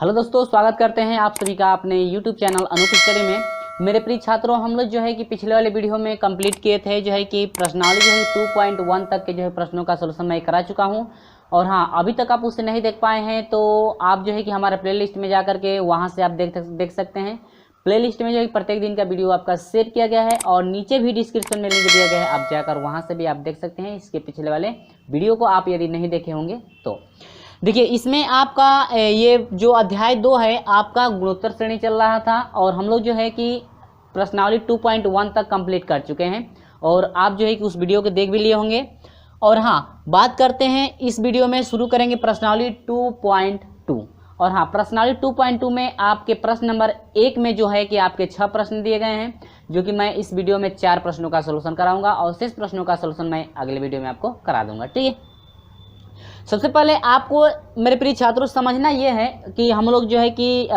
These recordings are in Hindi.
हेलो दोस्तों, स्वागत करते हैं आप सभी का अपने YouTube चैनल अनूप स्टडी में। मेरे प्रिय छात्रों, हम लोग जो है कि पिछले वाले वीडियो में कंप्लीट किए थे जो है कि प्रश्नावली जो है 2.1 तक के जो है प्रश्नों का सलूशन मैं करा चुका हूं। और हाँ, अभी तक आप उसे नहीं देख पाए हैं तो आप जो है कि हमारे प्लेलिस्ट में जा करके वहाँ से आप देख सकते हैं। प्लेलिस्ट में जो है प्रत्येक दिन का वीडियो आपका शेयर किया गया है और नीचे भी डिस्क्रिप्शन में लिंक दिया गया है, आप जाकर वहाँ से भी आप देख सकते हैं इसके पिछले वाले वीडियो को, आप यदि नहीं देखे होंगे तो। देखिए, इसमें आपका ये जो अध्याय 2 है आपका गुणोत्तर श्रेणी चल रहा था और हम लोग जो है कि प्रश्नावली 2.1 तक कंप्लीट कर चुके हैं और आप जो है कि उस वीडियो को देख भी लिए होंगे। और हाँ, बात करते हैं इस वीडियो में शुरू करेंगे प्रश्नावली 2.2। और हाँ, प्रश्नावली 2.2 में आपके प्रश्न नंबर 1 में जो है कि आपके 6 प्रश्न दिए गए हैं, जो कि मैं इस वीडियो में 4 प्रश्नों का सलूशन कराऊंगा और शेष प्रश्नों का सलूशन मैं अगले वीडियो में आपको करा दूंगा। ठीक है, सबसे पहले आपको मेरे प्रिय छात्रों समझना ये है कि हम लोग जो है कि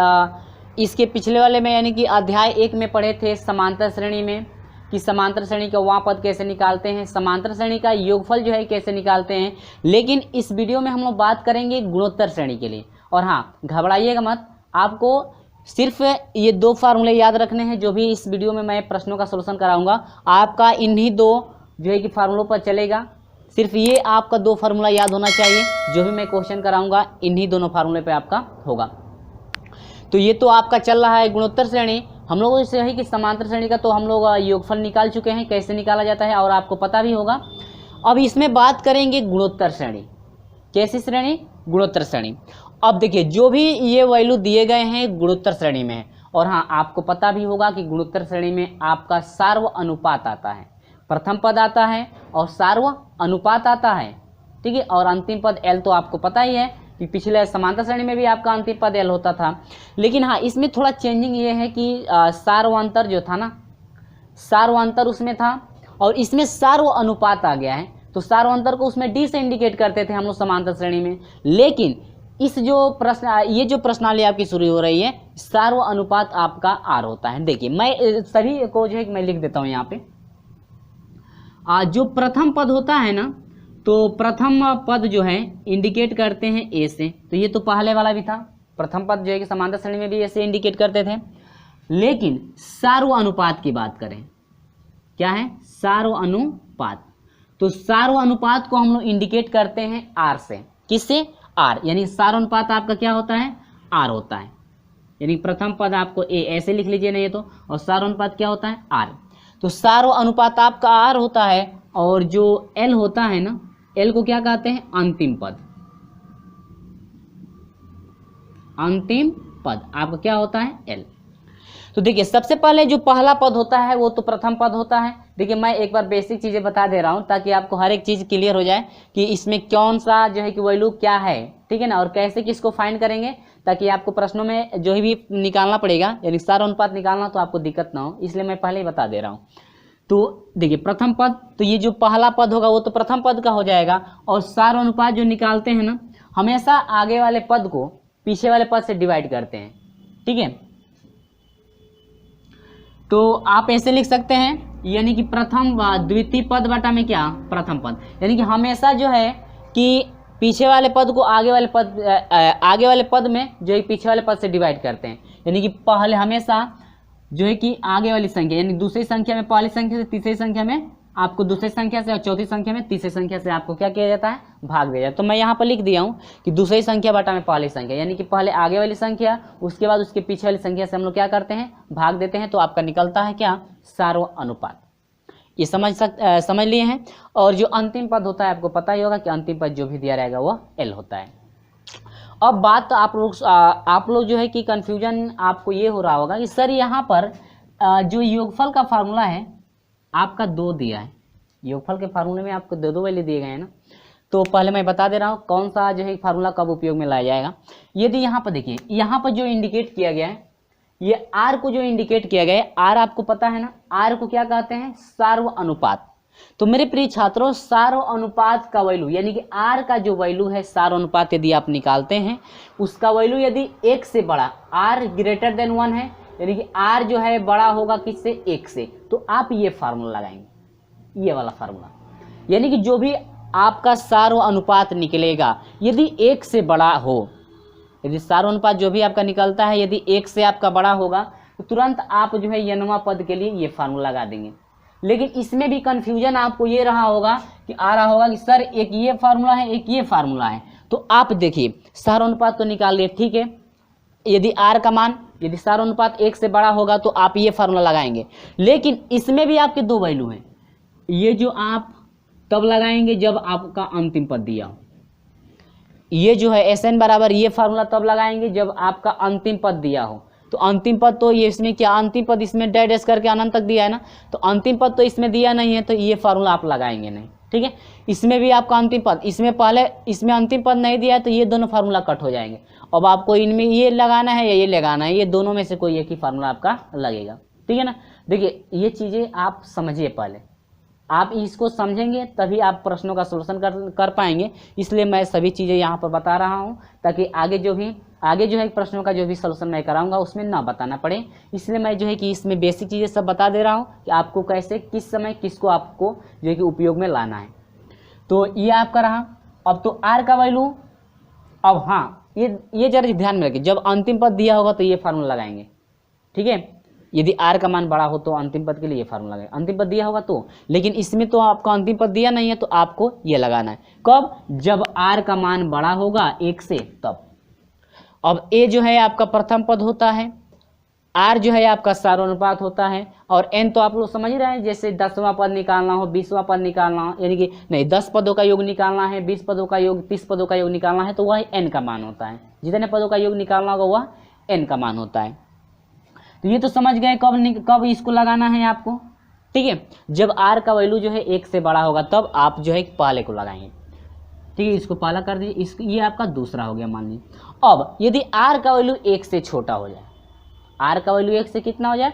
इसके पिछले वाले में यानी कि अध्याय 1 में पढ़े थे समांतर श्रेणी में कि समांतर श्रेणी का वाँ पद कैसे निकालते हैं, समांतर श्रेणी का योगफल जो है कैसे निकालते हैं। लेकिन इस वीडियो में हम लोग बात करेंगे गुणोत्तर श्रेणी के लिए। और हाँ, घबराइएगा मत, आपको सिर्फ ये 2 फार्मूले याद रखने हैं जो भी इस वीडियो में मैं प्रश्नों का सलूशन कराऊंगा। आपका इन्हीं 2 जो है कि फार्मूलों पर चलेगा, सिर्फ ये आपका 2 फार्मूला याद होना चाहिए। जो भी मैं क्वेश्चन कराऊंगा इन्हीं दोनों फार्मूले पे आपका होगा। तो ये तो आपका चल रहा है गुणोत्तर श्रेणी। हम लोग इससे है कि समांतर श्रेणी का तो हम लोग योगफल निकाल चुके हैं, कैसे निकाला जाता है और आपको पता भी होगा। अब इसमें बात करेंगे गुणोत्तर श्रेणी। कैसी श्रेणी? गुणोत्तर श्रेणी। अब देखिए, जो भी ये वैल्यू दिए गए हैं गुणोत्तर श्रेणी में है। और हाँ, आपको पता भी होगा कि गुणोत्तर श्रेणी में आपका सार्व अनुपात आता है, प्रथम पद आता है और सार्व अनुपात आता है। ठीक है, और अंतिम पद L तो आपको पता ही है कि पिछले समांतर श्रेणी में भी आपका अंतिम पद L होता था। लेकिन हाँ, इसमें थोड़ा चेंजिंग ये है कि सार्वांतर जो था ना, सार्वांतर उसमें था और इसमें सार्व अनुपात आ गया है। तो सार्वांतर को उसमें D से इंडिकेट करते थे हम लोग समांतर श्रेणी में। लेकिन इस जो प्रश्न ये जो प्रश्नावली आपकी शुरू हो रही है, सार्व अनुपात आपका R होता है। देखिए, मैं सभी को जो है मैं लिख देता हूँ यहाँ पे। जो प्रथम पद होता है ना, तो प्रथम पद जो है इंडिकेट करते हैं ए से। तो ये तो पहले वाला भी था, प्रथम पद जो है कि समांतर श्रेणी में भी ऐसे इंडिकेट करते थे। लेकिन सार्व अनुपात की बात करें, क्या है? सार्व अनुपात। तो सार्व अनुपात को हम लोग इंडिकेट करते हैं आर से। किससे? आर। यानी सार्व अनुपात आपका क्या होता है? आर होता है। यानी प्रथम पद आपको ए ऐसे लिख लीजिए नहीं तो, और सार्व अनुपात क्या होता है? आर। तो सार्व अनुपात आपका आर होता है और जो एल होता है ना, एल को क्या कहते हैं? अंतिम पद। अंतिम पद आपका क्या होता है? एल। तो देखिए, सबसे पहले जो पहला पद होता है वो तो प्रथम पद होता है। देखिए, मैं एक बार बेसिक चीजें बता दे रहा हूं ताकि आपको हर एक चीज क्लियर हो जाए कि इसमें कौन सा जो है कि वैल्यू क्या है। ठीक है ना, और कैसे किसको फाइंड करेंगे, ताकि आपको प्रश्नों में जो भी निकालना पड़ेगा यानी सार्व अनुपात निकालना तो आपको दिक्कत ना हो, इसलिए मैं पहले ही बता दे रहा हूँ। तो देखिए, प्रथम पद, तो ये जो पहला पद होगा वो तो प्रथम पद का हो जाएगा। और सार्व अनुपात जो निकालते हैं ना, हमेशा आगे वाले पद को पीछे वाले पद से डिवाइड करते हैं। ठीक है, तो आप ऐसे लिख सकते हैं, यानी कि प्रथम द्वितीय पद बटा में क्या? प्रथम पद। यानी कि हमेशा जो है कि पीछे वाले पद को आगे वाले पद में जो है पीछे वाले पद से डिवाइड करते हैं। यानी कि पहले हमेशा जो है कि आगे वाली संख्या यानी दूसरी संख्या में पहली संख्या से, तीसरी संख्या में आपको दूसरी संख्या से, और चौथी संख्या में तीसरी संख्या से आपको क्या किया जाता है? भाग दिया जाता है। तो मैं यहाँ पर लिख दिया हूँ कि दूसरी संख्या बटा में पहली संख्या, यानी कि पहले आगे वाली संख्या, उसके बाद उसके पीछे वाली संख्या से हम लोग क्या करते हैं? भाग देते हैं। तो आपका निकलता है क्या? सार्व अनुपात। ये समझ लिए हैं। और जो अंतिम पद होता है आपको पता ही होगा कि अंतिम पद जो भी दिया रहेगा वो एल होता है। अब बात आप लोग जो है कि कंफ्यूजन आपको ये हो रहा होगा कि सर यहाँ पर जो योगफल का फार्मूला है आपका 2 दिया है। योगफल के फार्मूले में आपको 2 वैल्यू दिए गए हैं ना, तो पहले मैं बता दे रहा हूँ कौन सा जो है फार्मूला कब उपयोग में लाया जाएगा। यदि यहाँ पर देखिए, यहाँ पर जो इंडिकेट किया गया है, ये आर को जो इंडिकेट किया गया है, आर आपको पता है ना, आर को क्या कहते हैं? सार्व अनुपात। तो मेरे प्रिय छात्रों, सार्व अनुपात का वैल्यू यानी कि आर का जो वैल्यू है सार्व अनुपात यदि आप निकालते हैं, उसका वैल्यू यदि 1 से बड़ा, आर ग्रेटर देन 1 है, यानी कि आर जो है बड़ा होगा किससे? 1 से, तो आप ये फार्मूला लगाएंगे, ये वाला फार्मूला। यानी कि जो भी आपका सार्व अनुपात निकलेगा यदि 1 से बड़ा हो यदि सार अनुपात जो भी आपका निकलता है यदि 1 से आपका बड़ा होगा तो तुरंत आप जो है n पद के लिए ये फार्मूला लगा देंगे। लेकिन इसमें भी कन्फ्यूजन आपको ये रहा होगा कि कि सर एक ये फार्मूला है एक ये फार्मूला है। तो आप देखिए सार अनुपात तो निकाल लिए, ठीक है, यदि r का मान यदि सार अनुपात 1 से बड़ा होगा तो आप ये फार्मूला लगाएंगे। लेकिन इसमें भी आपके दो वैल्यू हैं, ये जो आप तब लगाएंगे जब आपका अंतिम पद दिया हो, ये जो है Sn बराबर ये फार्मूला तब लगाएंगे जब आपका अंतिम पद दिया हो। तो अंतिम पद तो ये इसमें क्या, अंतिम पद इसमें डैश डैश करके अनंत तक दिया है ना, तो अंतिम पद तो इसमें दिया नहीं है तो ये फार्मूला आप लगाएंगे नहीं, ठीक है। इसमें भी आपका अंतिम पद, इसमें अंतिम पद नहीं दिया है तो ये दोनों फार्मूला कट हो जाएंगे। अब आपको इनमें ये लगाना है या ये लगाना है, ये दोनों में से कोई एक ही फार्मूला आपका लगेगा, ठीक है ना। देखिए ये चीज़ें आप समझिए, पहले आप इसको समझेंगे तभी आप प्रश्नों का सलूशन कर पाएंगे। इसलिए मैं सभी चीज़ें यहाँ पर बता रहा हूँ ताकि आगे जो है प्रश्नों का जो भी सलूशन मैं कराऊंगा उसमें ना बताना पड़े। इसलिए मैं जो है कि इसमें बेसिक चीज़ें सब बता दे रहा हूँ कि आपको कैसे किस समय किसको आपको जो है कि उपयोग में लाना है। तो ये आपका रहा। अब तो आर का वैल्यू, अब हाँ ये जरा ध्यान में रखिए, जब अंतिम पद दिया होगा तो ये फार्मूला लगाएंगे, ठीक है। यदि आर का मान बड़ा हो तो अंतिम पद के लिए ये फार्मूला लगाएंगे, अंतिम पद दिया होगा तो। लेकिन इसमें तो आपका अंतिम पद दिया नहीं है तो आपको ये लगाना है। कब? जब आर का मान बड़ा होगा 1 से तब। अब ए जो है आपका प्रथम पद होता है, आर जो है आपका सार अनुपात होता है, और एन तो आप लोग समझ ही रहे हैं, जैसे 10वां पद निकालना हो 20वां पद निकालना हो, यानी कि नहीं 10 पदों का योग निकालना है, 20 पदों का योग, 30 पदों का योग निकालना है तो वह एन का मान होता है। जितने पदों का योग निकालना होगा वह एन का मान होता है। तो ये तो समझ गए कब इसको लगाना है आपको, ठीक है। जब आर का वैल्यू जो है 1 से बड़ा होगा तब आप जो है पहले को लगाएंगे, ठीक है। इसको पहला कर दीजिए, ये आपका दूसरा हो गया मान लीजिए। अब यदि आर का वैल्यू 1 से छोटा हो जाए, आर का वैल्यू 1 से कितना हो जाए,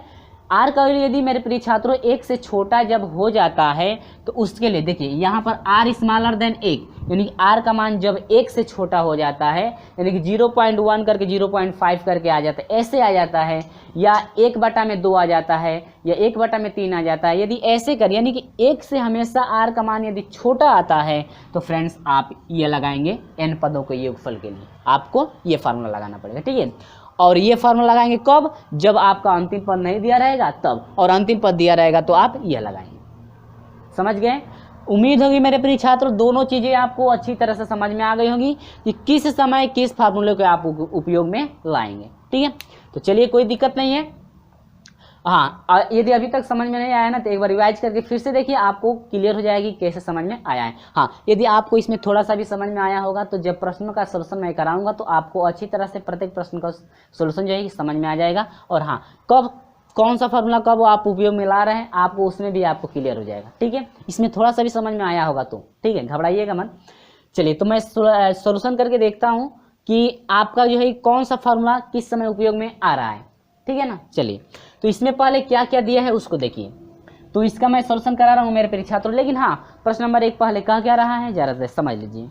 आर का वैल्यू यदि मेरे प्रिय छात्रों 1 से छोटा जब हो जाता है तो उसके लिए देखिए यहाँ पर आर स्मॉलर देन 1, यानी कि आर का मान जब 1 से छोटा हो जाता है, यानी कि 0.1 करके 0.5 करके आ जाता है, ऐसे आ जाता है, या 1/2 आ जाता है, या 1/3 आ जाता है। यदि ऐसे कर यानी कि 1 से हमेशा आर का मान यदि छोटा आता है तो फ्रेंड्स आप ये लगाएंगे n पदों के योगफल के लिए, आपको ये फार्मूला लगाना पड़ेगा, ठीक है। और ये फार्मूला लगाएंगे कब? जब आपका अंतिम पद नहीं दिया रहेगा तब, और अंतिम पद दिया रहेगा तो आप ये लगाएंगे। समझ गए? उम्मीद होगी मेरे प्रिय छात्रों दोनों चीज़ें आपको अच्छी तरह से समझ में आ गई होंगी कि किस समय किस फार्मूले को आप उपयोग में लाएंगे, ठीक है। तो चलिए कोई दिक्कत नहीं है। हाँ, यदि अभी तक समझ में नहीं आया ना तो एक बार रिवाइज करके फिर से देखिए, आपको क्लियर हो जाएगी कैसे समझ में आया है। हाँ, यदि आपको इसमें थोड़ा सा भी समझ में आया होगा तो जब प्रश्नों का सलूशन मैं कराऊंगा तो आपको अच्छी तरह से प्रत्येक प्रश्न का सलूशन जो है समझ में आ जाएगा। और हाँ, कब कौन सा फार्मूला कब आप उपयोग में ला रहे हैं आपको उसमें भी आपको क्लियर हो जाएगा, ठीक है। इसमें थोड़ा सा भी समझ में आया होगा तो ठीक है, घबराइएगा मत। चलिए तो मैं सॉल्यूशन करके देखता हूं कि आपका जो है कौन सा फार्मूला किस समय उपयोग में आ रहा है, ठीक है ना। चलिए तो इसमें पहले क्या क्या दिया है उसको देखिए। तो इसका मैं सॉल्यूशन करा रहा हूं मेरे प्रिय छात्रों, लेकिन हाँ प्रश्न नंबर 1 पहले कहा क्या रहा है जरा समझ लीजिए।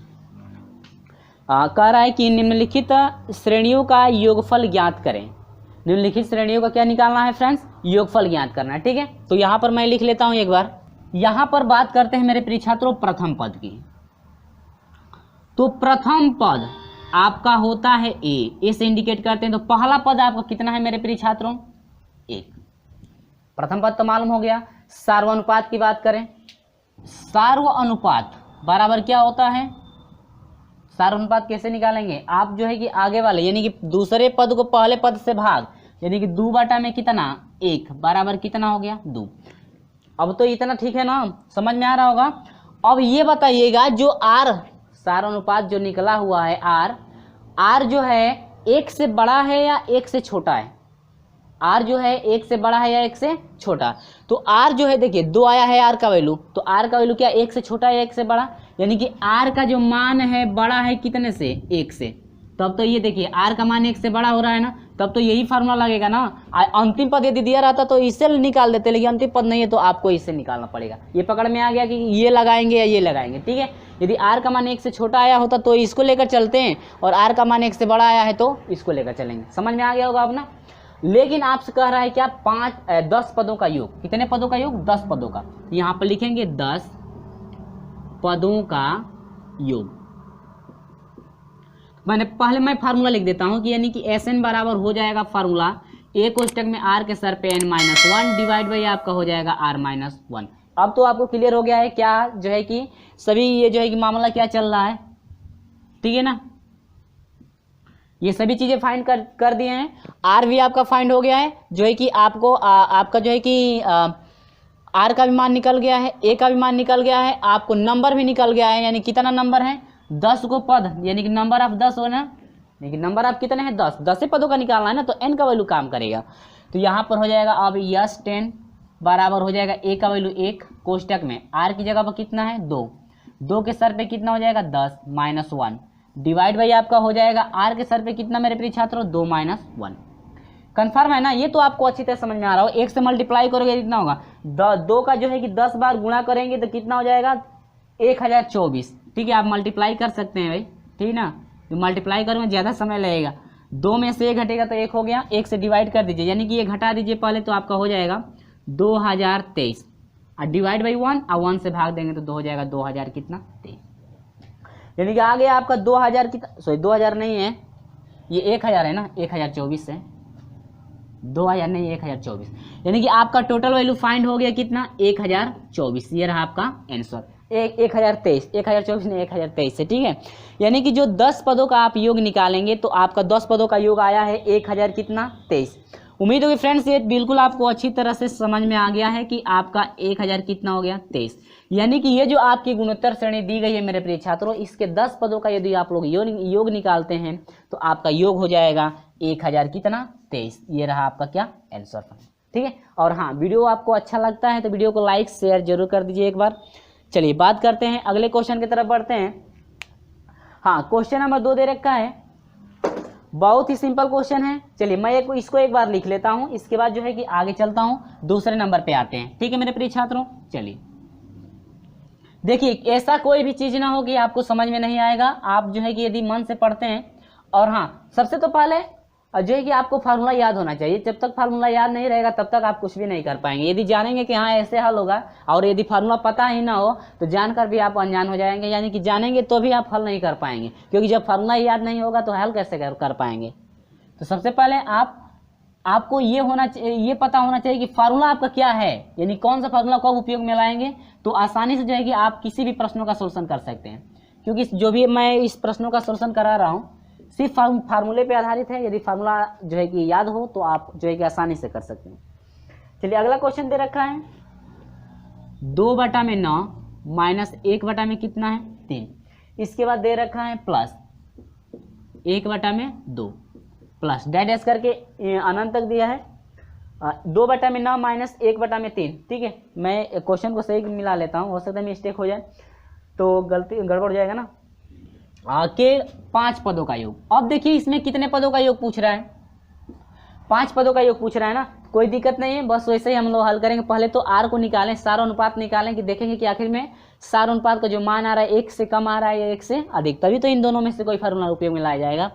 कह रहा है कि निम्नलिखित श्रेणियों का योगफल ज्ञात करें। निम्नलिखित श्रेणियों का क्या निकालना है फ्रेंड्स? योगफल ज्ञात करना है, ठीक है। तो यहाँ पर मैं लिख लेता हूँ एक बार। यहाँ पर बात करते हैं मेरे प्रिय छात्रों प्रथम पद की। तो प्रथम पद आपका होता है ए से इंडिकेट करते हैं। तो पहला पद आपका कितना है मेरे प्रिय छात्रों? 1। प्रथम पद तो मालूम हो गया। सार्वनुपात की बात करें, सार्वनुपात बराबर क्या होता है? सार्वनुपात कैसे निकालेंगे आप? जो है कि आगे वाले यानी कि दूसरे पद को पहले पद से भाग, यानी कि 2 बटा में कितना 1 बराबर कितना हो गया 2। अब तो इतना ठीक है ना, समझ में आ रहा होगा। अब ये बताइएगा जो आर सार्वनुपात जो निकला हुआ है आर जो है 1 से बड़ा है या 1 से छोटा है? आर जो है 1 से बड़ा है या 1 से छोटा? तो आर जो है देखिए 2 आया है आर का वैल्यू, तो आर का वैल्यू क्या 1 से छोटा है या 1 से बड़ा? यानी कि आर का जो मान है बड़ा है कितने से? 1 से। तब तो ये देखिए आर का मान 1 से बड़ा हो रहा है ना, तब तो यही फार्मूला लगेगा ना। अंतिम पद यदि दिया रहता तो इससे निकाल देते, लेकिन अंतिम पद नहीं है तो आपको इससे निकालना पड़ेगा। ये पकड़ में आ गया कि ये लगाएंगे या ये लगाएंगे, ठीक है। यदि आर का मान 1 से छोटा आया होता तो इसको लेकर चलते हैं, और आर का मान 1 से बड़ा आया है तो इसको लेकर चलेंगे। समझ में आ गया होगा अपना। लेकिन आपसे कह रहा है क्या 10 पदों का योग। कितने पदों का योग? 10 पदों का। यहाँ पर लिखेंगे 10 पदों का योग। मैं फार्मूला लिख देता हूँ कि यानी कि Sn बराबर हो जाएगा फार्मूला ए कोष्टक में r के सर पे n-1 डिवाइड बाई आपका हो जाएगा r-1। अब तो आपको क्लियर हो गया है क्या जो है कि सभी ये जो है कि मामला क्या चल रहा है, ठीक है ना। ये सभी चीजें फाइंड कर दिए हैं, आर भी आपका फाइंड हो गया है, जो है कि आपको आपका जो है कि आर का भी मान निकल गया है, ए का भी मान निकल गया है, आपको नंबर भी निकल गया है, यानी कितना नंबर है 10 को पद, यानी कि नंबर ऑफ 10 हो ना, लेकिन नंबर आप कितने हैं 10 पदों का निकालना है ना, तो n का वैल्यू काम करेगा। तो यहाँ पर हो जाएगा अब यस 10 बराबर हो जाएगा ए का वैल्यू 1 कोष्टक में r की जगह पर कितना है 2 के सर पे कितना हो जाएगा 10 -1 डिवाइड बाई आपका हो जाएगा r के सर पे कितना मेरे प्रिय छात्रों 2 - 1। कन्फर्म है ना, ये तो आपको अच्छी तरह समझ में आ रहा हो। 1 से मल्टीप्लाई करोगे कितना होगा 2 का जो है कि 10 बार गुणा करेंगे तो कितना हो जाएगा 1024, ठीक है। आप मल्टीप्लाई कर सकते हैं भाई, ठीक ना, तो मल्टीप्लाई करेंगे ज़्यादा समय लगेगा। 2 में से 1 घटेगा तो 1 हो गया, 1 से डिवाइड कर दीजिए, यानी कि ये घटा दीजिए पहले, तो आपका हो जाएगा 2023 और डिवाइड बाई 1 और 1 से भाग देंगे तो 2 हो जाएगा 2000 कितना 23, यानी कि आ गया आपका 2000 कितना, सॉरी 2000 नहीं है ये 1000 है ना, 1024 है 2000 नहीं 1024, यानी कि आपका टोटल वैल्यू फाइंड हो गया कितना 1024। ये रहा आपका आंसर 1024 नहीं 1023 से, ठीक है। यानी कि जो 10 पदों का आप योग निकालेंगे तो आपका 10 पदों का योग आया है 1000 कितना 23। उम्मीद होगी फ्रेंड्स ये बिल्कुल आपको अच्छी तरह से समझ में आ गया है कि आपका 1000 कितना हो गया 23, यानी कि ये जो आपकी गुणोत्तर श्रेणी दी गई है मेरे प्रिय छात्रों, इसके 10 पदों का यदि आप लोग योग निकालते हैं तो आपका योग हो जाएगा 1000 कितना 23। ये रहा आपका क्या आंसर, ठीक है। और हाँ, वीडियो आपको अच्छा लगता है तो वीडियो को लाइक शेयर जरूर कर दीजिए एक बार। चलिए बात करते हैं अगले क्वेश्चन की तरफ बढ़ते हैं। हाँ, क्वेश्चन नंबर 2 दे रखा है, बहुत ही सिंपल क्वेश्चन है। चलिए मैं इसको एक बार लिख लेता हूं, इसके बाद जो है कि आगे चलता हूं, दूसरे नंबर पे आते हैं, ठीक है मेरे प्रिय छात्रों। चलिए देखिए, ऐसा कोई भी चीज ना हो कि आपको समझ में नहीं आएगा, आप जो है कि यदि मन से पढ़ते हैं। और हाँ, सबसे तो पहले जो है कि आपको फार्मूला याद होना चाहिए, जब तक फार्मूला याद नहीं रहेगा तब तक आप कुछ भी नहीं कर पाएंगे। यदि जानेंगे कि हाँ ऐसे हल होगा और यदि फार्मूला पता ही ना हो तो जानकर भी आप अनजान हो जाएंगे, यानी कि जानेंगे तो भी आप हल नहीं कर पाएंगे, क्योंकि जब फार्मूला याद नहीं होगा तो हल कैसे कर पाएंगे। तो सबसे पहले आपको ये पता होना चाहिए कि फार्मूला आपका क्या है, यानी कौन सा फार्मूला कब उपयोग में लाएंगे, तो आसानी से जो है कि आप किसी भी प्रश्नों का सोल्यूशन कर सकते हैं। क्योंकि जो भी मैं इस प्रश्नों का सोल्यूशन करा रहा हूँ सिर्फ फार्मूले पे आधारित है, यदि फार्मूला जो है कि याद हो तो आप जो है कि आसानी से कर सकते हैं। चलिए अगला क्वेश्चन दे रखा है 2/9 माइनस 1/में कितना है 3। इसके बाद दे रखा है प्लस 1/2 प्लस डैश करके अनंत तक दिया है 2/9 माइनस 1/3, ठीक है। मैं क्वेश्चन को सही मिला लेता हूँ, हो सकता है मिस्टेक हो जाए तो गड़बड़ हो जाएगा ना। के 5 पदों का योग। अब देखिए इसमें कितने पदों का योग पूछ रहा है, 5 पदों का योग पूछ रहा है ना, कोई दिक्कत नहीं है, बस वैसे ही हम लोग हल करेंगे। पहले तो आर को निकालें, सार अनुपात निकालें कि देखेंगे कि आखिर में सार अनुपात का जो मान आ रहा है 1 से कम आ रहा है या 1 से अधिक, तभी तो इन दोनों में से कोई फार्मूला उपयोग में लाया जाएगा।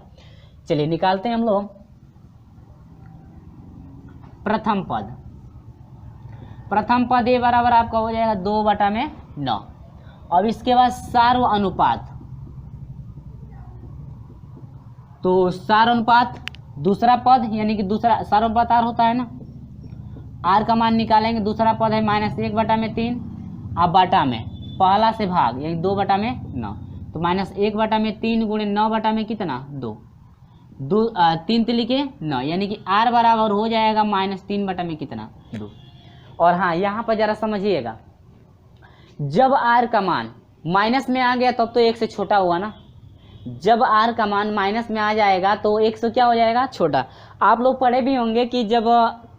चलिए निकालते हैं हम लोग। प्रथम पद ए बराबर आपका हो जाएगा 2/9। अब इसके बाद सार अनुपात, तो सार अनुपात दूसरा पद, यानी कि दूसरा सार अनुपात आर होता है ना, आर का मान निकालेंगे, दूसरा पद है -1/3, अब बाटा में पहला से भाग यानी 2/9, तो -1/3 गुणे 9/में कितना 2 3 लिखे 9, यानी कि आर बराबर हो जाएगा -3/में कितना 2। और हाँ यहाँ पर जरा समझिएगा, जब आर का मान माइनस में आ गया तब तो 1 से छोटा हुआ ना, जब आर का मान माइनस में आ जाएगा तो 1 से क्या हो जाएगा छोटा। आप लोग पढ़े भी होंगे कि जब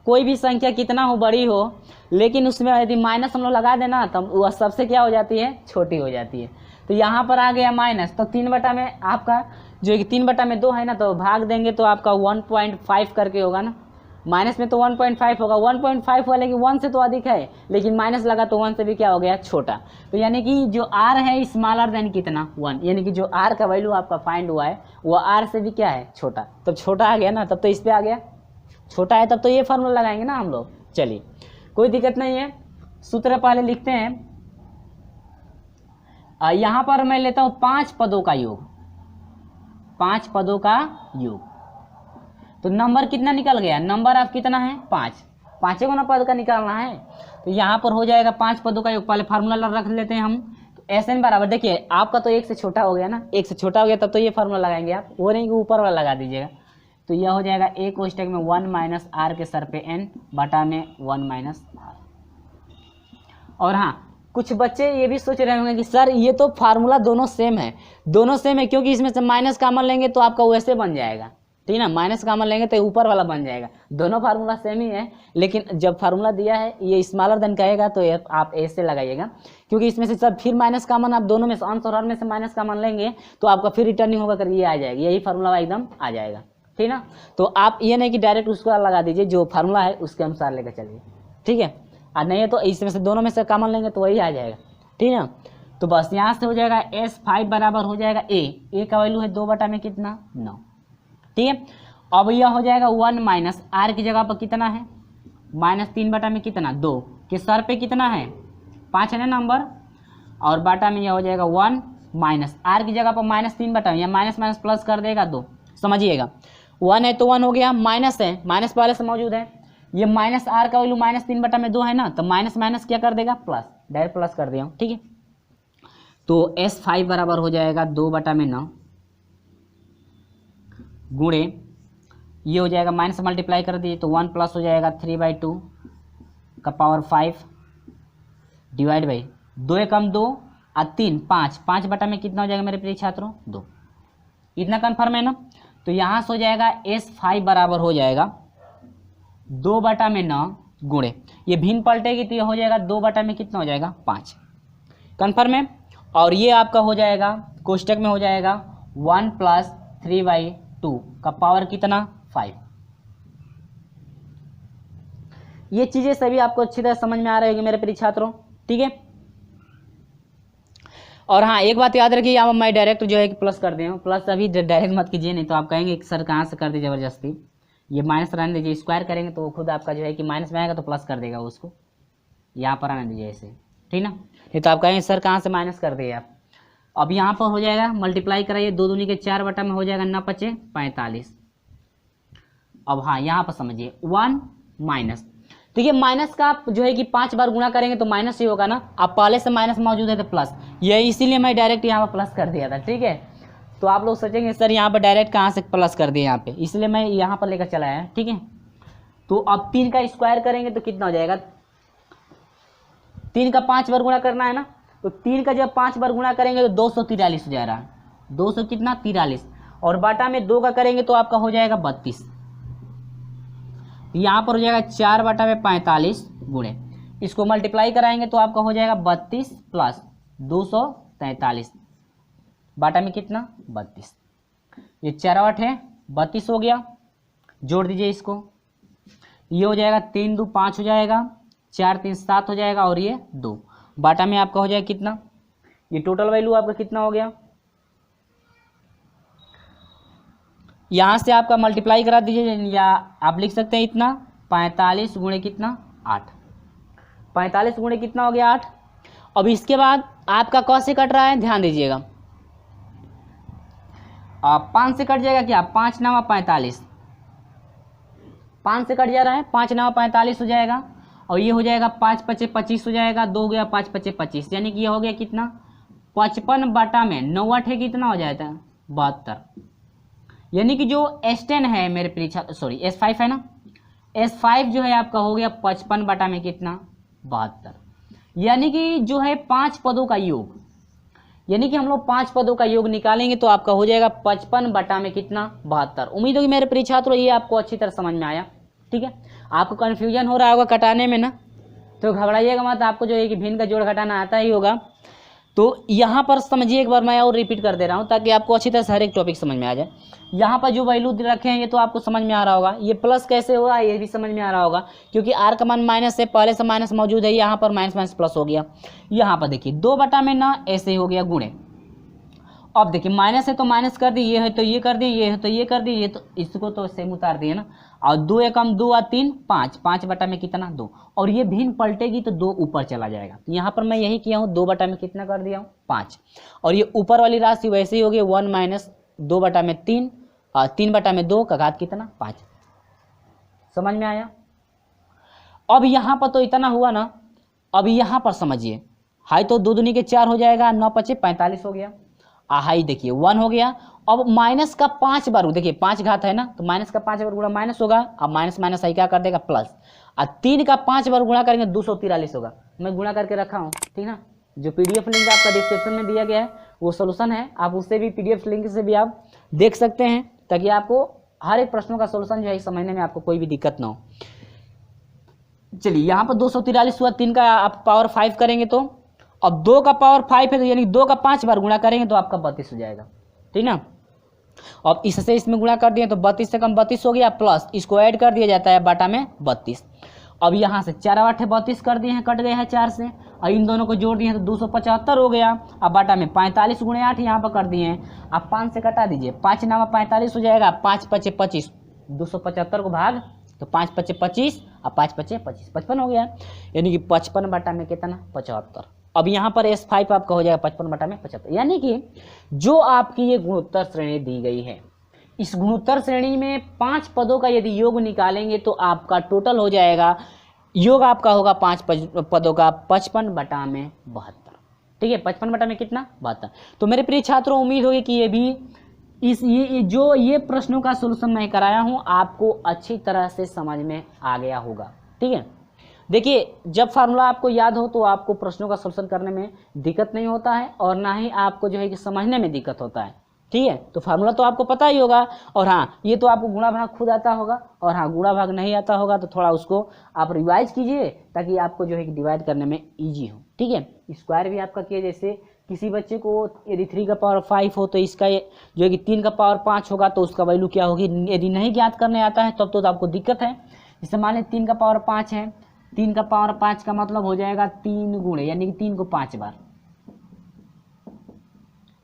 कोई भी संख्या कितना हो बड़ी हो, लेकिन उसमें यदि माइनस हम लोग लगा देना तब वह सबसे क्या हो जाती है छोटी हो जाती है। तो यहाँ पर आ गया माइनस, तो 3 में आपका जो है कि 3/2 है ना, तो भाग देंगे तो आपका 1.5 करके होगा ना, माइनस में तो 1.5 होगा, 1.5 वाले की 1 से तो अधिक है, लेकिन माइनस लगा तो 1 से भी क्या हो गया छोटा। तो यानी कि जो आर है स्मॉलर देन कितना 1, यानी कि जो आर का वैल्यू आपका फाइंड हुआ है वो आर से भी क्या है छोटा, तो छोटा आ गया ना, तब तो इस पे आ गया छोटा है, तब तो ये फार्मूला लगाएंगे ना हम लोग। चलिए कोई दिक्कत नहीं है, सूत्र पहले लिखते हैं। यहाँ पर मैं लेता हूँ 5 पदों का योग, 5 पदों का योग। तो नंबर कितना निकल गया, नंबर आप कितना है 5, 5 गुना पद का निकालना है। तो यहाँ पर हो जाएगा 5 पदों का योग। पहले फार्मूला रख लेते हैं हम। तो SN बराबर, देखिए आपका तो 1 से छोटा हो गया ना, 1 से छोटा हो गया तब तो ये फार्मूला लगाएंगे आप, वो नहीं कि ऊपर वाला लगा दीजिएगा। तो यह हो जाएगा A कोष्टक में 1 माइनस आर के सर पे n बटा में 1 माइनस आर। और हाँ, कुछ बच्चे ये भी सोच रहे होंगे कि सर ये तो फार्मूला दोनों सेम है, दोनों सेम है क्योंकि इसमें से माइनस कॉमन लेंगे तो आपका वैसे बन जाएगा, ठीक है ना, माइनस कॉमन लेंगे तो ऊपर वाला बन जाएगा। दोनों फार्मूला सेम ही है, लेकिन जब फार्मूला दिया है ये स्मॉलर देन कहेगा तो आप ऐसे लगाइएगा, क्योंकि इसमें से सब फिर माइनस कॉमन आप दोनों में से अंश और हर में से माइनस कॉमन लेंगे तो आपका फिर रिटर्निंग होगा कर ये आ जाएगा, यही फार्मूला एकदम आ जाएगा, ठीक ना। तो आप ये नहीं कि डायरेक्ट उसको लगा दीजिए, जो फार्मूला है उसके अनुसार लेकर चलिए, ठीक है। और नहीं है तो इसमें से दोनों में से कॉमन लेंगे तो वही आ जाएगा, ठीक है ना। तो बस यहाँ से हो जाएगा S5 बराबर हो जाएगा A का वैल्यू है 2 बटा में कितना 9, ठीक है। अब यह हो जाएगा 1 माइनस आर की जगह पर कितना है माइनस 3 बटा में कितना 2 के सर पे कितना है 5 है ना नंबर, और बटा में यह हो जाएगा 1 माइनस आर की जगह पर माइनस 3 बटा में, या माइनस माइनस प्लस कर देगा 2, समझिएगा 1 है तो 1 हो गया, माइनस है माइनस पहले से मौजूद है, ये माइनस आर का वैल्यू माइनस 3 बटा में 2 है ना, तो माइनस माइनस क्या कर देगा प्लस, डायरेक्ट प्लस कर दिया, ठीक है। तो S5 बराबर हो जाएगा 2 बटा में 9 गुणे ये हो जाएगा माइनस मल्टीप्लाई कर दिए तो 1 प्लस हो जाएगा 3/2 का पावर 5 डिवाइड बाई 2 एकम 2 और 3 5, 5 बटा में कितना हो जाएगा मेरे प्रिय छात्रों 2, इतना कन्फर्म है ना। तो यहाँ से हो जाएगा S5 बराबर हो जाएगा 2 बटा में 9 गुणे ये भिन्न पलटेगी तो ये हो जाएगा 2 बटा में कितना हो जाएगा 5, कन्फर्म है। और ये आपका हो जाएगा कोष्टक में हो जाएगा 1 प्लस 3/2 का पावर कितना 5। ये चीजें सभी आपको अच्छी तरह समझ में आ रही होगी मेरे प्रिय छात्रों, ठीक है। और हाँ एक बात याद रखिए, यहाँ मैं डायरेक्ट जो है कि प्लस कर दे, प्लस अभी डायरेक्ट मत कीजिए, नहीं तो आप कहेंगे सर कहाँ से कर दी जबरदस्ती, ये माइनस रहने दीजिए, स्क्वायर करेंगे तो खुद आपका जो है कि माइनस में आएगा तो प्लस कर देगा उसको, यहाँ पर आने दीजिए ऐसे, ठीक ना, नहीं तो आप कहेंगे सर कहाँ से माइनस कर दिए आप। अब यहाँ पर हो जाएगा मल्टीप्लाई कराइए 2 दूनी के 4 बटा में हो जाएगा 9 पचे 45। अब हाँ यहाँ पर समझिए 1 माइनस, ठीक है, माइनस का आप जो है कि 5 बार गुणा करेंगे तो माइनस ही होगा ना, आप पहले से माइनस मौजूद है तो प्लस, ये इसीलिए मैं डायरेक्ट यहाँ पर प्लस कर दिया था, ठीक है। तो आप लोग सोचेंगे सर यहाँ पर डायरेक्ट कहाँ से प्लस कर दिए यहाँ पे, इसलिए मैं यहाँ पर लेकर चला आया, ठीक है। तो अब 3 का स्क्वायर करेंगे तो कितना हो जाएगा, 3 का 5 बार गुणा करना है ना, तो 3 का जब 5 बार गुणा करेंगे तो 243 हो जाएगा, 200 कितना 43, और बाटा में 2 का करेंगे तो आपका हो जाएगा 32, यहाँ पर हो जाएगा 4 बटा में 45 गुणे, इसको मल्टीप्लाई कराएंगे तो आपका हो जाएगा 32 प्लस 243 बाटा में कितना 32, ये 4 8 है 32 हो गया, जोड़ दीजिए इसको, ये हो जाएगा 3 2 5 हो जाएगा, 4 3 7 हो जाएगा, और ये 2 बाटा में आपका हो जाएगा कितना, ये टोटल वैल्यू आपका कितना हो गया, यहाँ से आपका मल्टीप्लाई करा दीजिए, या आप लिख सकते हैं इतना 45 गुणे कितना 8, 45 गुणे कितना हो गया 8। अब इसके बाद आपका कौन से कट रहा है ध्यान दीजिएगा, 5 से कट जाएगा क्या, 5 9 45, 5 से कट जा रहा है, 5 9 45 हो जाएगा, और ये हो जाएगा 5 5 25 हो जाएगा, 2 गया 5 5 25, यानी कि ये हो गया कितना 55 बटा में 9 8 कितना हो जाता है 72, यानी कि जो S10 है मेरे प्रिय छात्र, सॉरी S5 है ना, S5 जो है आपका हो गया 55 बटा में कितना 72, यानी कि जो है 5 पदों का योग, यानी कि हम लोग 5 पदों का योग निकालेंगे तो आपका हो जाएगा 55 बटा में कितना 72। उम्मीद होगी मेरे प्रिय छात्रों ये आपको अच्छी तरह समझ में आया, ठीक है। आपको कन्फ्यूजन हो रहा होगा कटाने में ना, तो घबराइएगा मत, आपको जो है कि भिन्न का जोड़ घटाना आता ही होगा। तो यहाँ पर समझिए एक बार मैं और रिपीट कर दे रहा हूँ ताकि आपको अच्छी तरह से हर एक टॉपिक समझ में आ जाए। यहाँ पर जो वैल्यू रखे हैं ये तो आपको समझ में आ रहा होगा, ये प्लस कैसे हुआ ये भी समझ में आ रहा होगा, क्योंकि आर का मान माइनस है, पहले से माइनस मौजूद है, यहाँ पर माइनस माइनस प्लस हो गया। यहाँ पर देखिए 2 बटा में ना ऐसे हो गया गुणे, अब देखिए माइनस है तो माइनस कर दी, ये है तो ये कर दी, ये है तो ये कर दी, ये तो इसको तो सेम उतार दिए ना, और 2 एकम 2 और 3 5, 5 बटा में कितना 2, और ये भिन्न पलटेगी तो 2 ऊपर चला जाएगा। तो यहाँ पर मैं यही किया हूँ, 2 बटा में कितना कर दिया हूँ 5, और ये ऊपर वाली राशि वैसे ही होगी 1 माइनस 2/3 और 3/2 का घात कितना 5। समझ में आया। अब यहाँ पर तो इतना हुआ ना, अब यहाँ पर समझिए, हाई तो 2 दूनी के 4 हो जाएगा, 9 × 5 = 45 हो गया। हाई देखिए 1 हो गया। अब माइनस का 5 बार, देखिए 5 घात है ना, तो माइनस का 5 बार गुणा माइनस होगा। अब माइनस माइनस आई क्या कर देगा प्लस, और 3 का 5 बार गुणा करेंगे 243 होगा। मैं गुणा करके रखा हूँ, ठीक ना। जो पीडीएफ लिंक आपका डिस्क्रिप्शन में दिया गया है वो सोल्यूशन है, आप उससे भी पीडीएफ लिंक से भी आप देख सकते हैं, ताकि आपको हर एक प्रश्नों का सोल्यूशन जो है समझने में आपको कोई भी दिक्कत ना हो। चलिए यहाँ पर 243 हुआ, 3 का आप पावर 5 करेंगे तो, अब 2 का पावर 5 है तो यानी 2 का 5 बार गुणा करेंगे तो आपका 32 हो जाएगा, ठीक ना। अब इससे इसमें गुणा कर दिए तो 32 से कम 32 हो गया, प्लस इसको ऐड कर दिया जाता है बाटा में 32। अब यहाँ से 4 × 8 32 कर दिए हैं, कट गए हैं 4 से, और इन दोनों को जोड़ दिए हैं तो 275 हो गया। अब बाटा में 45 × 8 यहाँ पर कर दिए हैं, आप 5 से कटा दीजिए, 5 × 9 = 45 हो जाएगा, 5 × 5 = 25, 275 को भाग तो 5 × 5 = 25 और 5 × 5 = 25, 55 हो गया। यानी कि 55 बाटा में कितना 75। अब यहाँ पर S5 आपका हो जाएगा 55 बाटा में 75। यानी कि जो आपकी ये गुणोत्तर श्रेणी दी गई है, इस गुणोत्तर श्रेणी में 5 पदों का यदि योग निकालेंगे तो आपका टोटल हो जाएगा, योग आपका होगा 5 पदों का 55 बटा में 72, ठीक है। 55 बटा में कितना 72। तो मेरे प्रिय छात्रों, उम्मीद होगी कि ये भी ये प्रश्नों का सोल्यूशन मैं कराया हूँ आपको अच्छी तरह से समझ में आ गया होगा, ठीक है। देखिए, जब फार्मूला आपको याद हो तो आपको प्रश्नों का सोल्यूशन करने में दिक्कत नहीं होता है, और ना ही आपको जो है कि समझने में दिक्कत होता है, ठीक है। तो फार्मूला तो आपको पता ही होगा, और हाँ ये तो आपको गुणा भाग खुद आता होगा, और हाँ गुणा भाग नहीं आता होगा तो थोड़ा उसको आप रिवाइज कीजिए, ताकि आपको जो है कि डिवाइड करने में ईजी हो, ठीक है। स्क्वायर भी आपका किए, जैसे किसी बच्चे को यदि 3 का पावर 5 हो तो इसका जो है कि 3 का पावर 5 होगा तो उसका वैल्यू क्या होगी। यदि नहीं ज्ञात करने आता है तब तो आपको दिक्कत है। जैसे मान लें 3 का पावर 5 है, 3 का पावर 5 का मतलब हो जाएगा 3 गुणे, यानी कि 3 को 5 बार,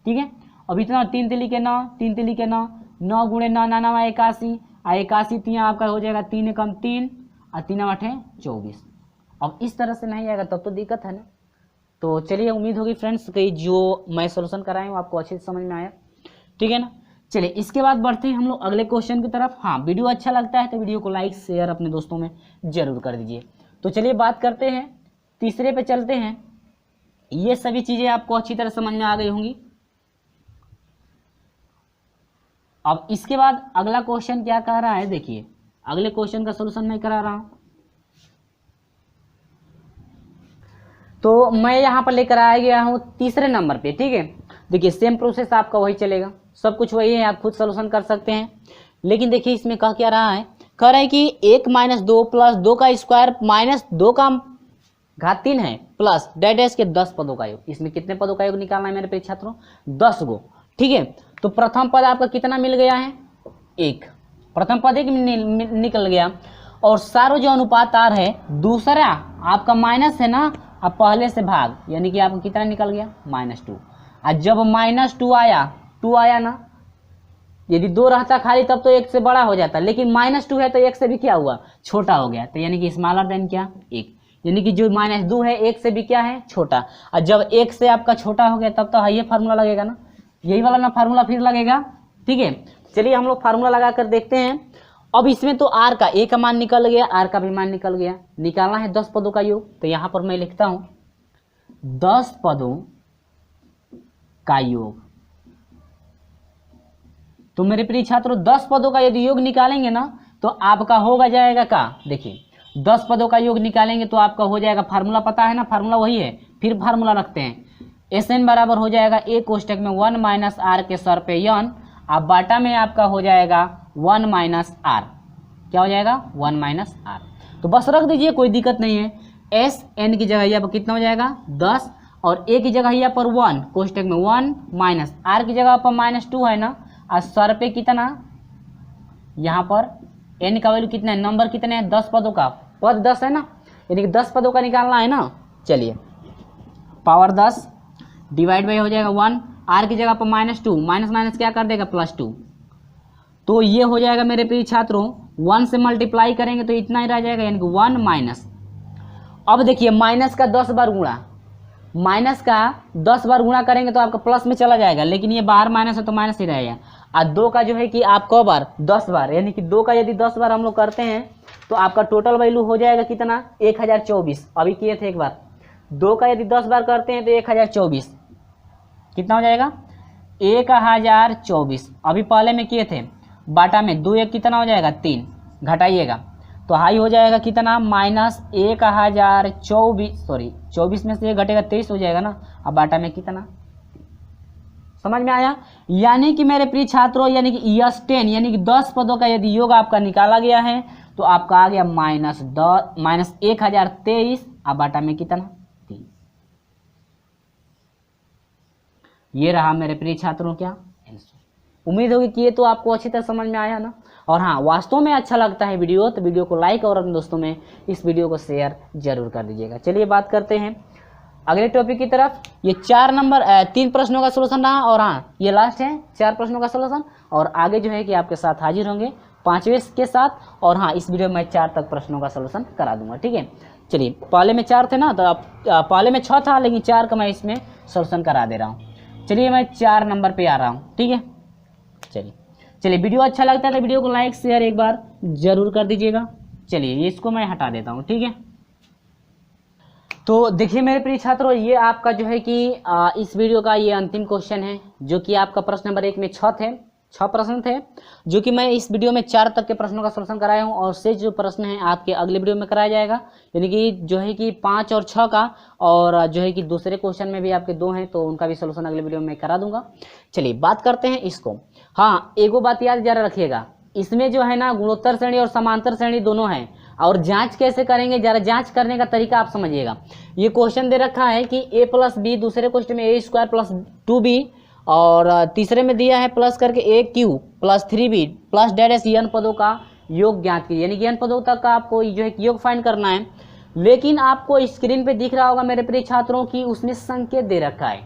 ठीक है। अब इतना 3 तिली के 9, 3 तिली के 9, 9 गुणे 9 9 9 81, 81 3 आपका हो जाएगा 3 × 3 और 3 × 8 24। अब इस तरह से नहीं आएगा तब तो दिक्कत है ना। तो चलिए, उम्मीद होगी फ्रेंड्स कि जो मैं सोल्यूशन कराया हूँ आपको अच्छे से समझ में आया, ठीक है ना। चलिए इसके बाद बढ़ते हैं हम लोग अगले क्वेश्चन की तरफ। हाँ, वीडियो अच्छा लगता है तो वीडियो को लाइक शेयर अपने दोस्तों में जरूर कर दीजिए। तो चलिए बात करते हैं, तीसरे पे चलते हैं। ये सभी चीज़ें आपको अच्छी तरह समझ में आ गई होंगी। अब इसके बाद अगला क्वेश्चन क्या कह रहा है, देखिए अगले क्वेश्चन का सोल्यूशन मैं करा रहा हूं। तो मैं यहाँ पर लेकर आ गया हूँ तीसरे नंबर पे, ठीक है। देखिए सेम प्रोसेस आपका वही चलेगा, सब कुछ वही है, आप खुद सोल्यूशन कर सकते हैं। लेकिन देखिए इसमें कह क्या रहा है, कह रहा है कि 1 - 2 + 2 का स्क्वायर -2 का घात 3 है प्लस डैश के 10 पदों का योग। इसमें कितने पदों का योग निकालना है मेरे प्रिय छात्रों, 10 गो, ठीक है। तो प्रथम पद आपका कितना मिल गया है 1, प्रथम पद 1 निकल गया, और सारो जो अनुपात आर है, दूसरा आपका माइनस है ना, अब पहले से भाग, यानी कि आपका कितना निकल गया -2। और जब -2 आया ना, यदि 2 रहता खाली तब तो 1 से बड़ा हो जाता, लेकिन -2 है तो 1 से भी क्या हुआ छोटा हो गया, तो यानी कि स्मॉलर देन क्या 1, यानी कि जो -2 है 1 से भी क्या है छोटा। और जब 1 से आपका छोटा हो गया तब तो ये फार्मूला लगेगा ना, यही वाला ना फार्मूला फिर लगेगा, ठीक है। चलिए हम लोग फार्मूला लगा कर देखते हैं। अब इसमें तो आर का ए का मान निकल गया, आर का भी मान निकल गया, निकालना है 10 पदों का योग। तो यहां पर मैं लिखता हूं 10 पदों का योग। तो मेरे प्रिय छात्रों 10 पदों का यदि योग निकालेंगे ना तो आपका होगा जाएगा का, देखिए 10 पदों का योग निकालेंगे तो आपका हो जाएगा, फार्मूला पता है ना, फार्मूला वही है, फिर फार्मूला रखते हैं, SN बराबर हो जाएगा ए कोष्टक में 1 - r के सर पे n, अब बाटा में आपका हो जाएगा 1 - r, क्या हो जाएगा 1 - r। तो बस रख दीजिए, कोई दिक्कत नहीं है। SN की जगह यहाँ पर कितना हो जाएगा 10, और ए की जगह यहाँ पर 1 कोष्टक में 1 - r की जगह पर -2 है ना, और सर पे कितना, यहाँ पर n का वैल्यू कितना है, नंबर कितने हैं 10 पदों का, पद 10 है ना, यानी कि 10 पदों का निकालना है ना। चलिए पावर 10 डिवाइड बाई हो जाएगा 1, r की जगह पर -2, माइनस क्या कर देगा +2, तो ये हो जाएगा मेरे प्रिय छात्रों 1 से मल्टीप्लाई करेंगे तो इतना ही रह जाएगा, यानी कि 1 माइनस। अब देखिए माइनस का 10 बार गुणा, माइनस का 10 बार गुणा करेंगे तो आपका प्लस में चला जाएगा, लेकिन ये बाहर माइनस है तो माइनस ही रहेगा। और 2 का जो है कि आप क बार 10 बार, यानी कि 2 का यदि 10 बार हम लोग करते हैं तो आपका टोटल वैल्यू हो जाएगा कितना 1024। अभी किए थे एक बार, 2 का यदि 10 बार करते हैं तो 1024 कितना हो जाएगा 1024। अभी पहले में किए थे बाटा में 2 1 कितना हो जाएगा 3, घटाइएगा तो हाई हो जाएगा कितना -1024, सॉरी 24 में से 1 घटेगा 23 हो जाएगा ना। अब बाटा में कितना, समझ में आया। यानी कि मेरे प्रिय छात्रों, यानी कि -10 यानी कि 10 पदों का यदि योग आपका निकाला गया है तो आपका आ गया -1023। अब बाटा में कितना 3। ये रहा मेरे प्रिय छात्रों क्या आंसर। उम्मीद होगी कि ये तो आपको अच्छी तरह समझ में आया ना। और हाँ, वास्तव में अच्छा लगता है वीडियो तो वीडियो को लाइक और अपने दोस्तों में इस वीडियो को शेयर जरूर कर दीजिएगा। चलिए बात करते हैं अगले टॉपिक की तरफ। ये 3 प्रश्नों का सलूशन रहा और हाँ ये लास्ट है 4 प्रश्नों का सलूशन। और आगे जो है कि आपके साथ हाजिर होंगे 5वें के साथ। और हाँ इस वीडियो में 4 तक प्रश्नों का सलूशन करा दूंगा, ठीक है। चलिए पहले में 4 थे ना, तो पहले में 6 था लेकिन 4 का मैं इसमें सलूशन करा दे रहा हूँ। चलिए मैं 4 नंबर पे आ रहा हूँ, ठीक है। चलिए वीडियो अच्छा लगता है तो वीडियो को लाइक शेयर एक बार जरूर कर दीजिएगा। चलिए इसको मैं हटा देता हूँ, ठीक है। तो देखिए मेरे प्रिय छात्रों, ये आपका जो है कि इस वीडियो का ये अंतिम क्वेश्चन है, जो कि आपका प्रश्न नंबर 1 में 6 प्रश्न थे, जो कि मैं इस वीडियो में 4 तक के प्रश्नों का सलूशन कराया हूँ। और शेष जो प्रश्न है आपके अगले वीडियो में कराया जाएगा, यानी कि जो है कि 5 और 6 का। और जो है कि दूसरे क्वेश्चन में भी आपके 2 हैं तो उनका भी सलूशन अगले वीडियो में करा दूंगा। चलिए बात करते हैं इसको। हाँ एगो बात याद जरा रखिएगा, इसमें जो है ना गुणोत्तर श्रेणी और समांतर श्रेणी दोनों हैं। और जांच कैसे करेंगे, जरा जांच करने का तरीका आप समझिएगा। ये क्वेश्चन दे रखा है कि a + b, दूसरे क्वेश्चन में a² + 2b, और तीसरे में दिया है प्लस करके aq + 3b + डैश n पदों का योग ज्ञात कीजिए, यानी कि n पदों तक का आपको जो है योग फाइंड करना है। लेकिन आपको स्क्रीन पे दिख रहा होगा मेरे प्रिय छात्रों की उसमें संकेत दे रखा है।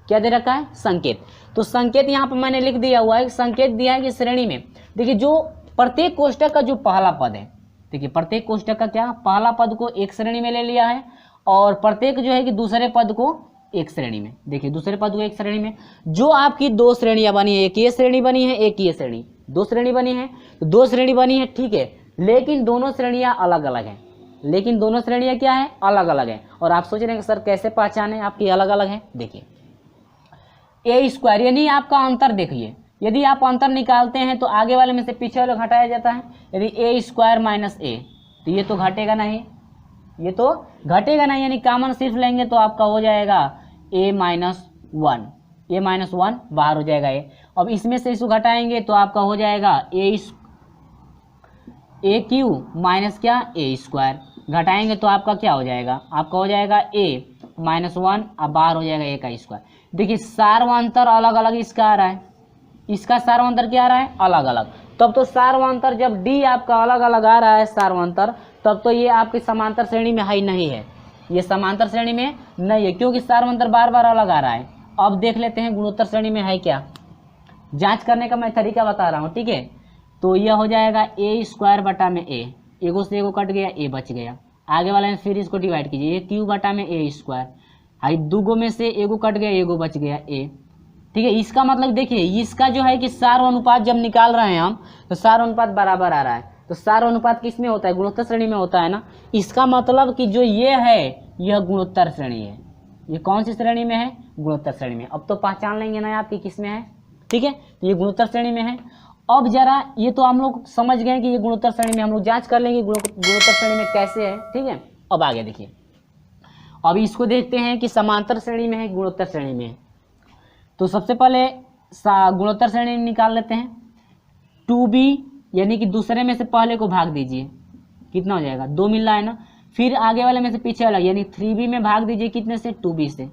क्या दे रखा है, संकेत। तो संकेत यहाँ पर मैंने लिख दिया हुआ है, संकेत दिया है कि श्रेणी में देखिए जो प्रत्येक कोष्टक का जो पहला पद है, देखिए प्रत्येक कोष्टक का क्या पहला पद को एक श्रेणी में ले लिया है और प्रत्येक जो है कि दूसरे पद को एक श्रेणी में। देखिए दूसरे पद को एक श्रेणी में, जो आपकी 2 श्रेणियां बनी है, एक ये श्रेणी बनी है, एक ये श्रेणी, 2 श्रेणी बनी है, तो 2 श्रेणी बनी है, ठीक है। लेकिन दोनों श्रेणियां अलग अलग हैं, लेकिन दोनों श्रेणियां क्या है, अलग अलग है। और आप सोच रहे हैं कि सर कैसे पहचाने आपकी अलग अलग है। देखिए a², यानी आपका अंतर देखिए, यदि आप अंतर निकालते हैं तो आगे वाले में से पीछे वाले घटाया जाता है। यदि a² - a, तो ये तो घटेगा नहीं, ये तो घटेगा नहीं, यानी कॉमन सिर्फ लेंगे तो आपका हो जाएगा a - 1, a - 1 बाहर हो जाएगा a। अब इसमें से इसको घटाएंगे तो आपका हो जाएगा aq माइनस क्या a², घटाएंगे तो आपका क्या हो जाएगा, आपका हो जाएगा a - 1, अब बाहर हो जाएगा a² देखिए सार्वंतर अलग अलग इसका आ रहा है, इसका सार्वंतर क्या आ रहा है, अलग अलग। तब तो सार्वंतर जब d आपका अलग अलग आ रहा है सार्वंतर, तब तो ये आपकी समांतर श्रेणी में हाई नहीं है, ये समांतर श्रेणी में नहीं है, क्योंकि सार्वंतर बार बार अलग आ रहा है। अब देख लेते हैं गुणोत्तर श्रेणी में है क्या, जांच करने का मैं तरीका बता रहा हूँ, ठीक है। तो यह हो जाएगा a² बटा में a, एगो से एगो कट गया, a बच गया। आगे वाले में फिर इसको डिवाइड कीजिए, q बटा में a², हाई 2 गो में से एगो कट गया, एगो बच गया a, ठीक है। इसका मतलब देखिए इसका जो है कि सार अनुपात जब निकाल रहे हैं हम तो सार अनुपात बराबर आ रहा है। तो सार अनुपात किस में होता है, गुणोत्तर श्रेणी में होता है ना। इसका मतलब कि जो ये है यह गुणोत्तर श्रेणी है। ये कौन सी श्रेणी में है, गुणोत्तर श्रेणी में। अब तो पहचान लेंगे ना आपकी किस में है, ठीक है। तो ये गुणोत्तर श्रेणी में है। अब जरा ये तो हम लोग समझ गए कि ये गुणोत्तर श्रेणी में, हम लोग जांच कर लेंगे गुणोत्तर श्रेणी में कैसे है, ठीक है। अब आगे देखिए, अब इसको देखते हैं कि समांतर श्रेणी में है, गुणोत्तर श्रेणी में है। तो सबसे पहले गुणोत्तर श्रेणी निकाल लेते हैं। 2b यानी कि दूसरे में से पहले को भाग दीजिए, कितना हो जाएगा, 2 मिल रहा है ना। फिर आगे वाले में से पीछे वाला यानी 3b में भाग दीजिए, कितने से, 2b से,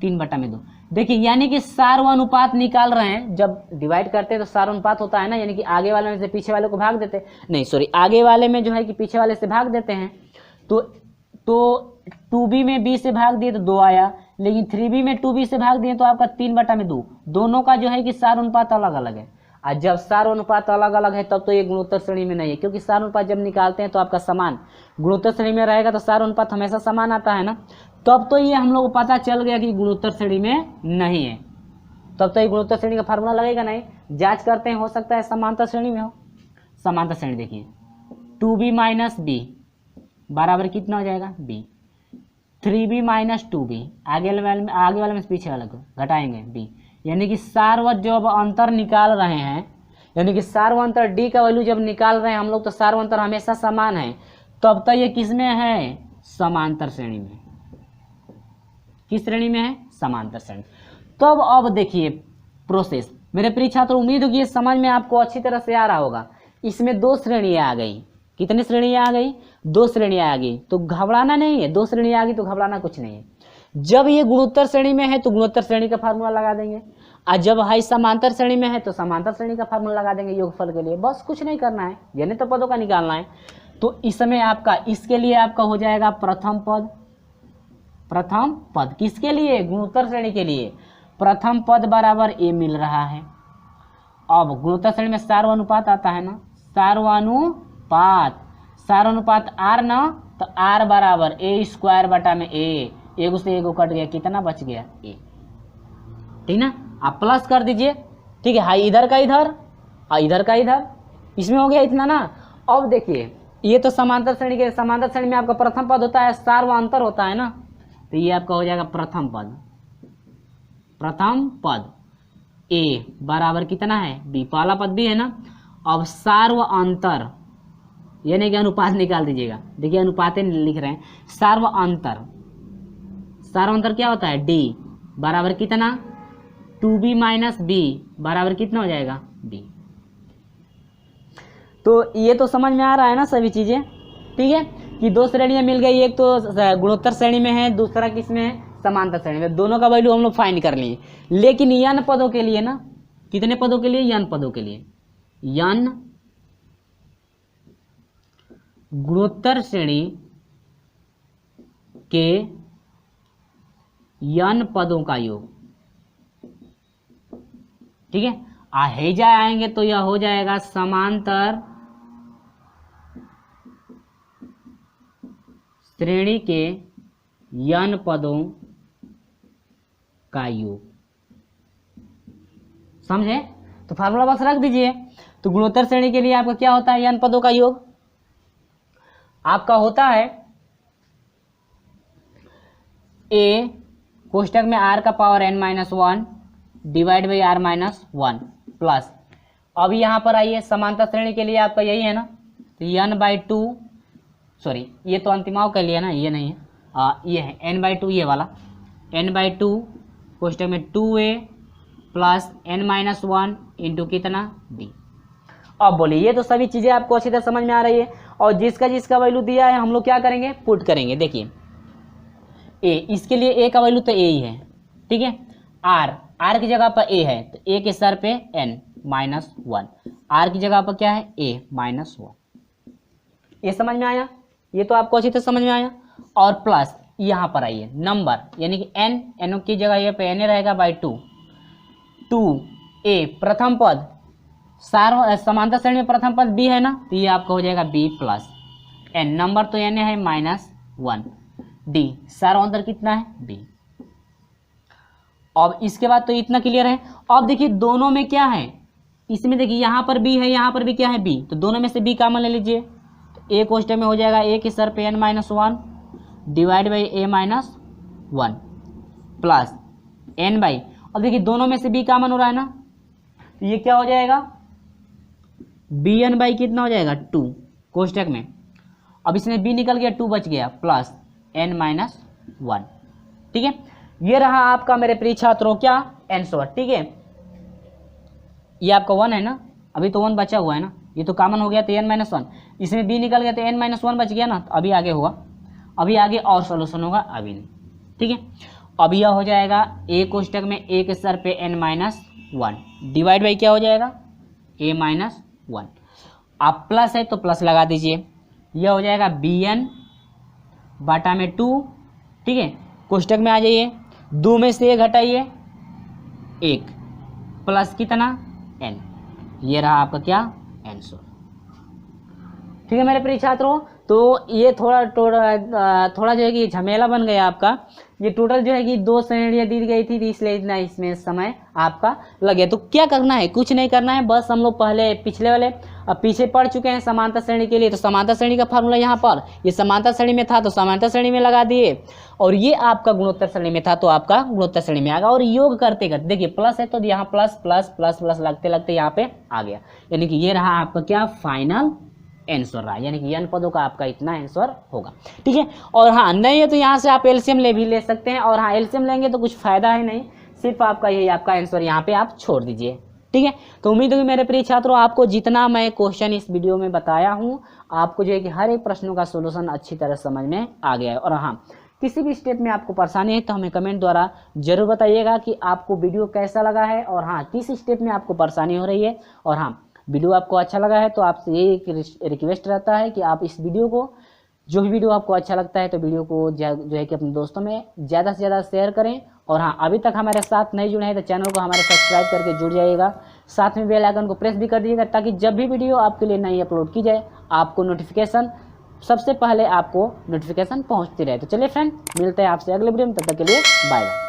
3/2। देखिए यानी कि सार्वनुपात निकाल रहे हैं, जब डिवाइड करते हैं तो सार्वनुपात होता है ना, यानी कि आगे वाले में से पीछे वाले को भाग देते, नहीं सॉरी आगे वाले में जो है कि पीछे वाले से भाग देते हैं। तो 2b में b से भाग दिए तो 2 आया, लेकिन 3b में 2b से भाग दिए तो आपका 3/2। दोनों का जो है कि सार अनुपात अलग अलग है। और जब सार अनुपात अलग अलग है तब तो ये गुणोत्तर श्रेणी में नहीं है, क्योंकि सार अनुपात जब निकालते हैं तो आपका समान, गुणोत्तर श्रेणी में रहेगा तो सार अनुपात हमेशा समान आता है ना। तब तो ये हम लोग को पता चल गया कि गुणोत्तर श्रेणी में नहीं है। तब तो ये गुणोत्तर श्रेणी का फार्मूला लगेगा नहीं। जांच करते हैं, हो सकता है समांतर श्रेणी में हो। समांतर श्रेणी देखिए 2b माइनस बी बराबर कितना हो जाएगा b, 3b माइनस 2b आगे वाले में पीछे वाले को घटाएंगे b, यानी कि सार्वत्रिक जो अब अंतर निकाल रहे हैं, यानी कि सार्वत्रिक d का वैल्यू जब निकाल रहे हैं हम लोग तो सार्वत्रिक हमेशा समान है, तब तो ये किस में है? समांतर श्रेणी में। किस श्रेणी में है? समांतर श्रेणी। तब अब देखिए प्रोसेस, मेरे प्रिय छात्र उम्मीद होगी ये समझ में आपको अच्छी तरह से आ रहा होगा। इसमें दो श्रेणियां आ गई। कितनी श्रेणियां आ गई? दो श्रेणियां आ गई, तो घबराना नहीं है। दो श्रेणियां आ गई तो घबराना कुछ नहीं है। जब ये गुणोत्तर श्रेणी में है तो गुणोत्तर श्रेणी का फार्मूला लगा देंगे, और जब हाई समांतर श्रेणी में है तो समांतर श्रेणी का फार्मूला लगा देंगे योगफल के लिए। बस कुछ नहीं करना है, यानी तो पदों का निकालना है। तो इसमें आपका, इसके लिए आपका हो जाएगा प्रथम पद। प्रथम पद किसके लिए? गुणोत्तर श्रेणी के लिए। प्रथम पद बराबर ए मिल रहा है। अब गुणोत्तर श्रेणी में सार्वनुपात आता है ना, सार्वनुपात आर ना, तो आर बराबर ए स्क्वायर बटा में ए, एक से एक कट गया, कितना बच गया? ए। ठीक ना, आप प्लस कर दीजिए। ठीक है, हाई इधर का इधर और इधर का इधर, इसमें हो गया इतना ना। अब देखिए ये तो समांतर श्रेणी के, समांतर श्रेणी में आपका प्रथम पद होता है, सार्वांतर होता है ना, तो ये आपका हो जाएगा प्रथम पद। प्रथम पद ए बराबर कितना है? बी। पहला पद भी है ना। अब सार्वांतर यानी कि अनुपात निकाल दीजिएगा। देखिए अनुपातें लिख रहे हैं। सार्वांतर क्या होता है? डी बराबर कितना? 2b माइनस बी बराबर कितना हो जाएगा? b। तो ये तो समझ में आ रहा है ना सभी चीजें। ठीक है, कि दो श्रेणियां मिल गई, एक तो गुणोत्तर श्रेणी में है, दूसरा किस में है? समांतर श्रेणी में। दोनों का वैल्यू हम लोग फाइंड कर लिए, लेकिन n पदों के लिए ना, कितने पदों के लिए? n पदों के लिए। n गुणोत्तर श्रेणी के n पदों का योग। ठीक है, हेजा आएंगे तो यह हो जाएगा समांतर श्रेणी के n पदों का योग। समझे? तो फार्मूला बस रख दीजिए। तो गुणोत्तर श्रेणी के लिए आपका क्या होता है? n पदों का योग आपका होता है a कोष्टक में r का power n minus 1 divide by r minus 1 plus, अब यहाँ पर आइए समांतर श्रेणी के लिए आपका यही है ना, तो n/2, सॉरी ये तो अंतिमाओं के लिए ना, ये नहीं है, ये है n/2, ये वाला n/2 कोष्टक में 2a plus n minus 1 into कितना? b। अब बोलिए, ये तो सभी चीज़ें आपको अच्छी तरह समझ में आ रही है। और जिसका वैल्यू दिया है हम लोग क्या करेंगे? पुट करेंगे। देखिए a, इसके लिए a का वैल्यू तो a ही है। ठीक है, r की जगह पर a है, तो a के सर पे n माइनस 1, r की जगह पर क्या है? a minus 1। ये समझ में आया? ये तो आपको अच्छी तरह समझ में आया। और प्लस यहाँ पर आइए नंबर, यानी कि n की जगह ये पे n रहेगा बाई 2 2a प्रथम पद, समांतर श्रेणी में प्रथम पद b है ना, तो ये आपका हो जाएगा b प्लस n, नंबर तो n है माइनस 1, d सार्वंतर कितना है? b। अब इसके बाद तो इतना क्लियर है। अब देखिए दोनों में क्या है? इसमें देखिए यहाँ पर b है, यहाँ पर भी क्या है? b। तो दोनों में से b कॉमन ले लीजिए, तो a कोष्टक में हो जाएगा a के सर पे n minus 1 divide by a minus 1 plus n by, अब देखिए दोनों में से b कॉमन हो रहा है ना, तो ये क्या हो जाएगा? bn बाई कितना हो जाएगा? 2 कोष्टक में, अब इसमें b निकल गया, 2 बच गया प्लस n माइनस 1। ठीक है, ये रहा आपका मेरे प्रिय छात्रों क्या? आंसर। ठीक है, ये आपका 1 है ना, अभी तो 1 बचा हुआ है ना, ये तो कॉमन हो गया तो n माइनस 1, इसमें b निकल गया तो n माइनस 1 बच गया ना, तो अभी आगे होगा, अभी आगे और सोल्यूशन होगा, अभी नहीं। ठीक है, अब यह हो जाएगा a कोष्टक में a के सर पे n माइनस 1 डिवाइड बाई क्या हो जाएगा? a minus 1। आप प्लस है तो प्लस लगा दीजिए, यह हो जाएगा bn बटा में 2। ठीक है, कोष्टक में आ जाइए, 2 में से 1 घटाइए 1 प्लस कितना? n। ये रहा आपका क्या? आंसर। ठीक है मेरे प्रिय छात्रों, तो ये थोड़ा जो है कि झमेला बन गया आपका। ये टोटल जो है कि 2 श्रेणियाँ दी गई थी, इसलिए इतना इसमें समय आपका लगे। तो क्या करना है, कुछ नहीं करना है, बस हम लोग पहले पिछले वाले पीछे पढ़ चुके हैं समांतर श्रेणी के लिए। तो समांतर श्रेणी का फार्मूला यहाँ पर, ये समांतर श्रेणी में था तो समांतर श्रेणी में लगा दिए, और ये आपका गुणोत्तर श्रेणी में था तो आपका गुणोत्तर श्रेणी में आ गया। और योग करते करते देखिए प्लस है तो यहाँ प्लस प्लस प्लस प्लस लगते लगते यहाँ पे आ गया, यानी कि ये रहा आपका क्या फाइनल आंसर रहा, यानी कि n पदों का आपका इतना आंसर होगा। ठीक है, और हाँ नहीं है तो यहाँ से आप एलसीएम ले भी ले सकते हैं, और हाँ एलसीएम लेंगे तो कुछ फायदा है नहीं, सिर्फ आपका यही आपका आंसर यहाँ पे आप छोड़ दीजिए। ठीक है, तो उम्मीद है कि मेरे प्रिय छात्रों आपको जितना मैं क्वेश्चन इस वीडियो में बताया हूँ, आपको जो है कि हर एक प्रश्नों का सोल्यूशन अच्छी तरह समझ में आ गया है। और हाँ किसी भी स्टेप में आपको परेशानी है तो हमें कमेंट द्वारा जरूर बताइएगा कि आपको वीडियो कैसा लगा है, और हाँ किस स्टेप में आपको परेशानी हो रही है। और हाँ वीडियो आपको अच्छा लगा है तो आपसे यही एक रिक्वेस्ट रहता है कि आप इस वीडियो को, जो भी वीडियो आपको अच्छा लगता है तो वीडियो को जो है कि अपने दोस्तों में ज़्यादा से ज़्यादा शेयर करें। और हाँ अभी तक हमारे साथ नहीं जुड़े हैं तो चैनल को हमारे सब्सक्राइब करके जुड़ जाइएगा, साथ में बेल आइकन को प्रेस भी कर दीजिएगा, ताकि जब भी वीडियो आपके लिए नई अपलोड की जाए आपको नोटिफिकेशन सबसे पहले आपको नोटिफिकेशन पहुँचती रहे। तो चलिए फ्रेंड, मिलते हैं आपसे अगले वीडियो में, तब तक के लिए बाय बाय।